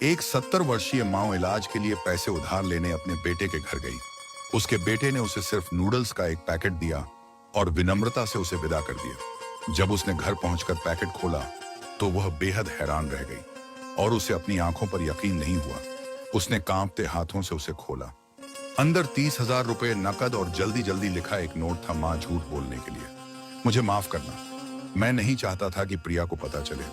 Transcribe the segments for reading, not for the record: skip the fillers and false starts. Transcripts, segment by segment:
एक 70 वर्षीय माँ इलाज के लिए पैसे उधार लेने अपने बेटे के घर गई। उसके बेटे ने उसे सिर्फ नूडल्स का एक पैकेट दिया और विनम्रता से उसे विदा कर दिया। जब उसने घर पहुंचकर पैकेट खोला तो वह बेहद हैरान रह गई और उसे अपनी आंखों पर यकीन नहीं हुआ। उसने कांपते हाथों से उसे खोला। अंदर 30,000 रुपए नकद और जल्दी जल्दी लिखा एक नोट था। माँ झूठ बोलने के लिए, मुझे माफ करना। मैं नहीं चाहता था कि प्रिया को पता चले।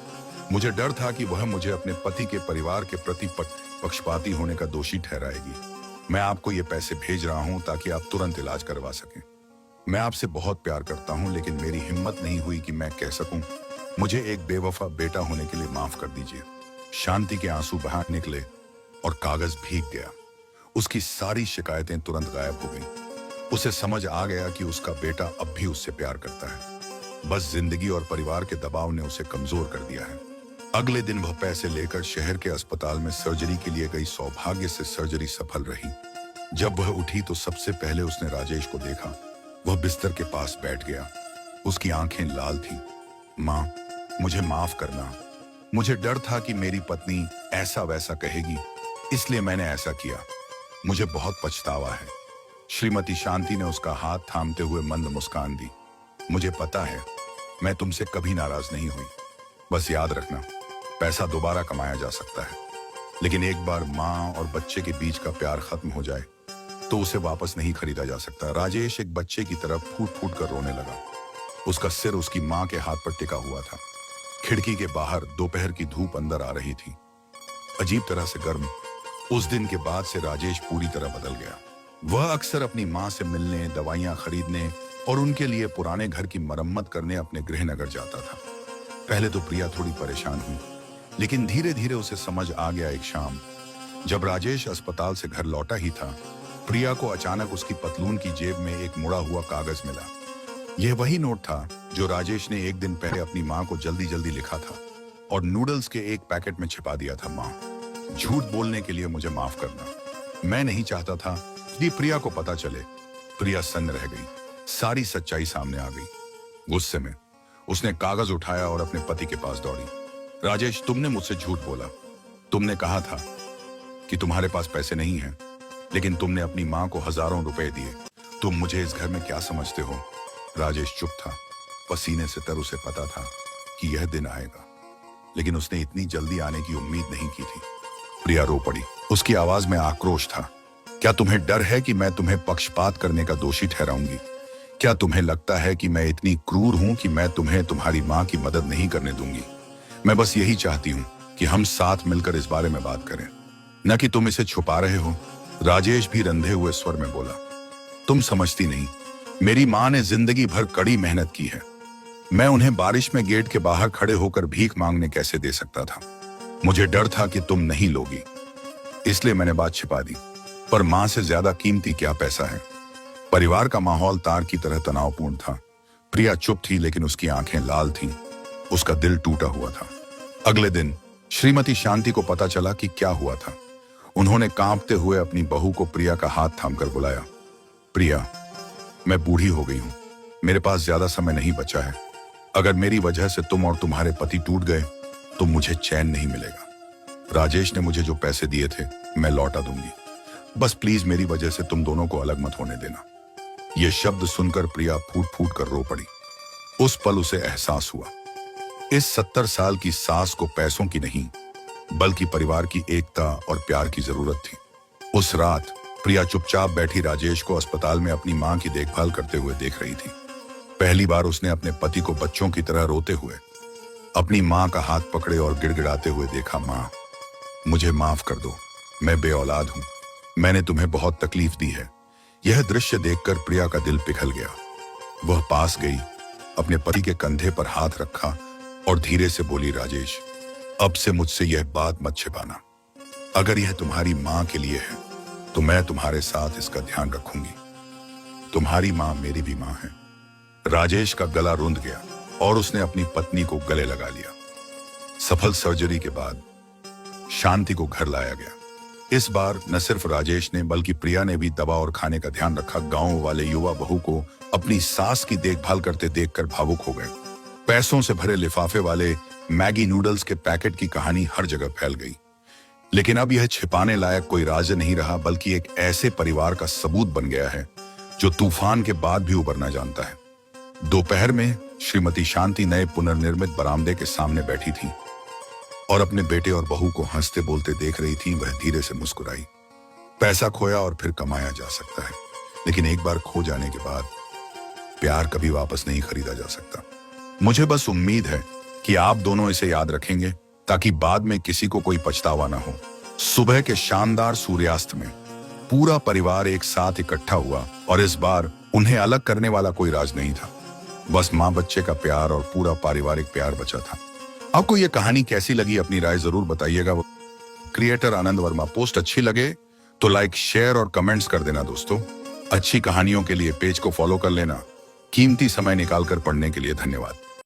मुझे डर था कि वह मुझे अपने पति के परिवार के प्रति पक्षपाती होने का दोषी ठहराएगी। मैं आपको ये पैसे भेज रहा हूं ताकि आप तुरंत इलाज करवा सकें। मैं आपसे बहुत प्यार करता हूं, लेकिन मेरी हिम्मत नहीं हुई कि मैं कह सकूं, मुझे एक बेवफा बेटा होने के लिए माफ कर दीजिए। शांति के आंसू बाहर निकले और कागज भीग गया। उसकी सारी शिकायतें तुरंत गायब हो गईं। उसे समझ आ गया कि उसका बेटा अब भी उससे प्यार करता है। बस जिंदगी और परिवार के दबाव ने उसे कमजोर कर दिया है। अगले दिन वह पैसे लेकर शहर के अस्पताल में सर्जरी के लिए गई। सौभाग्य से सर्जरी सफल रही। जब वह उठी तो सबसे पहले उसने राजेश को देखा। वह बिस्तर के पास बैठ गया। उसकी आंखें लाल थीं। माँ, मुझे माफ करना। मुझे डर था कि मेरी पत्नी ऐसा वैसा कहेगी, इसलिए मैंने ऐसा किया। मुझे बहुत पछतावा है। श्रीमती शांति ने उसका हाथ थामते हुए मंद मुस्कान दी। मुझे पता है, मैं तुमसे कभी नाराज नहीं हुई। बस याद रखना, पैसा दोबारा कमाया जा सकता है, लेकिन एक बार माँ और बच्चे के बीच का प्यार खत्म हो जाए तो उसे वापस नहीं खरीदा जा सकता। राजेश एक बच्चे की तरह फूट फूट कर रोने लगा। उसका सिर उसकी माँ के हाथ पर टिका हुआ था। खिड़की के बाहर दोपहर की धूप अंदर आ रही थी, अजीब तरह से गर्म। उस दिन के बाद से राजेश पूरी तरह बदल गया। वह अक्सर अपनी माँ से मिलने, दवाइयां खरीदने और उनके लिए पुराने घर की मरम्मत करने अपने गृहनगर जाता था। पहले तो प्रिया थोड़ी परेशान हुई, लेकिन धीरे धीरे उसे समझ आ गया। एक शाम जब राजेश अस्पताल से घर लौटा ही था, प्रिया को अचानक उसकी पतलून की जेब में एक मुड़ा हुआ कागज मिला। यह वही नोट था जो राजेश ने एक दिन पहले अपनी माँ को जल्दी जल्दी लिखा था और नूडल्स के एक पैकेट में छिपा दिया था। माँ, झूठ बोलने के लिए मुझे माफ करना। मैं नहीं चाहता था कि प्रिया को पता चले। प्रिया सन्न रह गई। सारी सच्चाई सामने आ गई। गुस्से में उसने कागज उठाया और अपने पति के पास दौड़ी। राजेश, तुमने मुझसे झूठ बोला। तुमने कहा था कि तुम्हारे पास पैसे नहीं हैं, लेकिन तुमने अपनी माँ को हजारों रुपए दिए। तुम मुझे इस घर में क्या समझते हो? राजेश चुप था। पसीने से तर उसे पता था कि यह दिन आएगा, लेकिन उसने इतनी जल्दी आने की उम्मीद नहीं की थी। प्रिया रो पड़ी। उसकी आवाज में आक्रोश था। क्या तुम्हें डर है कि मैं तुम्हें पक्षपात करने का दोषी ठहराऊंगी? क्या तुम्हें लगता है कि मैं इतनी क्रूर हूं कि मैं तुम्हें तुम्हारी माँ की मदद नहीं करने दूंगी? मैं बस यही चाहती हूँ कि हम साथ मिलकर इस बारे में बात करें, न कि तुम इसे छुपा रहे हो। राजेश भी रंधे हुए स्वर में बोला, तुम समझती नहीं, मेरी माँ ने जिंदगी भर कड़ी मेहनत की है। मैं उन्हें बारिश में गेट के बाहर खड़े होकर भीख मांगने कैसे दे सकता था? मुझे डर था कि तुम नहीं लोगी, इसलिए मैंने बात छिपा दी। पर माँ से ज्यादा कीमती क्या पैसा है? परिवार का माहौल तार की तरह तनावपूर्ण था। प्रिया चुप थी, लेकिन उसकी आंखें लाल थीं। उसका दिल टूटा हुआ था। अगले दिन श्रीमती शांति को पता चला कि क्या हुआ था। उन्होंने कांपते हुए अपनी बहू को प्रिया का हाथ थामकर बुलाया। प्रिया, मैं बूढ़ी हो गई हूं। मेरे पास ज्यादा समय नहीं बचा है। अगर मेरी वजह से तुम और तुम्हारे पति टूट गए तो मुझे चैन नहीं मिलेगा। राजेश ने मुझे जो पैसे दिए थे मैं लौटा दूंगी। बस प्लीज मेरी वजह से तुम दोनों को अलग मत होने देना। यह शब्द सुनकर प्रिया फूट फूट कर रो पड़ी। उस पल उसे एहसास हुआ, इस 70 साल की सास को पैसों की नहीं, बल्कि परिवार की एकता और प्यार की जरूरत थी। उस रात प्रिया चुपचाप बैठी राजेश को अस्पताल में अपनी मां की देखभाल करते हुए देख रही थी। पहली बार उसने अपने पति को बच्चों की तरह रोते हुए अपनी मां का हाथ पकड़े और गिड़गिड़ाते हुए देखा। मां, मुझे माफ कर दो, मैं बेऔलाद हूं। मैंने तुम्हें बहुत तकलीफ दी है। यह दृश्य देखकर प्रिया का दिल पिघल गया। वह पास गई, अपने पति के कंधे पर हाथ रखा और धीरे से बोली, राजेश, अब से मुझसे यह बात मत छिपाना। अगर यह तुम्हारी मां के लिए है तो मैं तुम्हारे साथ इसका ध्यान रखूंगी। तुम्हारी मां मेरी भी मां है। राजेश का गला रुंध गया और उसने अपनी पत्नी को गले लगा लिया। सफल सर्जरी के बाद शांति को घर लाया गया। इस बार न सिर्फ राजेश ने बल्कि प्रिया ने भी दवा और खाने का ध्यान रखा। गांव वाले युवा बहू को अपनी सास की देखभाल करते देखकर भावुक हो गए। पैसों से भरे लिफाफे वाले मैगी नूडल्स के पैकेट की कहानी हर जगह फैल गई। लेकिन अब यह छिपाने लायक कोई राज नहीं रहा, बल्कि एक ऐसे परिवार का सबूत बन गया है जो तूफान के बाद भी उबरना जानता है। दोपहर में श्रीमती शांति नए पुनर्निर्मित बरामदे के सामने बैठी थी और अपने बेटे और बहू को हंसते बोलते देख रही थी। वह धीरे से मुस्कुराई। पैसा खोया और फिर कमाया जा सकता है, लेकिन एक बार खो जाने के बाद प्यार कभी वापस नहीं खरीदा जा सकता। मुझे बस उम्मीद है कि आप दोनों इसे याद रखेंगे, ताकि बाद में किसी को कोई पछतावा ना हो। सुबह के शानदार सूर्यास्त में पूरा परिवार एक साथ इकट्ठा हुआ और इस बार उन्हें अलग करने वाला कोई राज नहीं था। बस माँ बच्चे का प्यार और पूरा पारिवारिक प्यार बचा था। आपको यह कहानी कैसी लगी, अपनी राय जरूर बताइएगा। क्रिएटर आनंद वर्मा। पोस्ट अच्छी लगे तो लाइक, शेयर और कमेंट्स कर देना दोस्तों। अच्छी कहानियों के लिए पेज को फॉलो कर लेना। कीमती समय निकालकर पढ़ने के लिए धन्यवाद।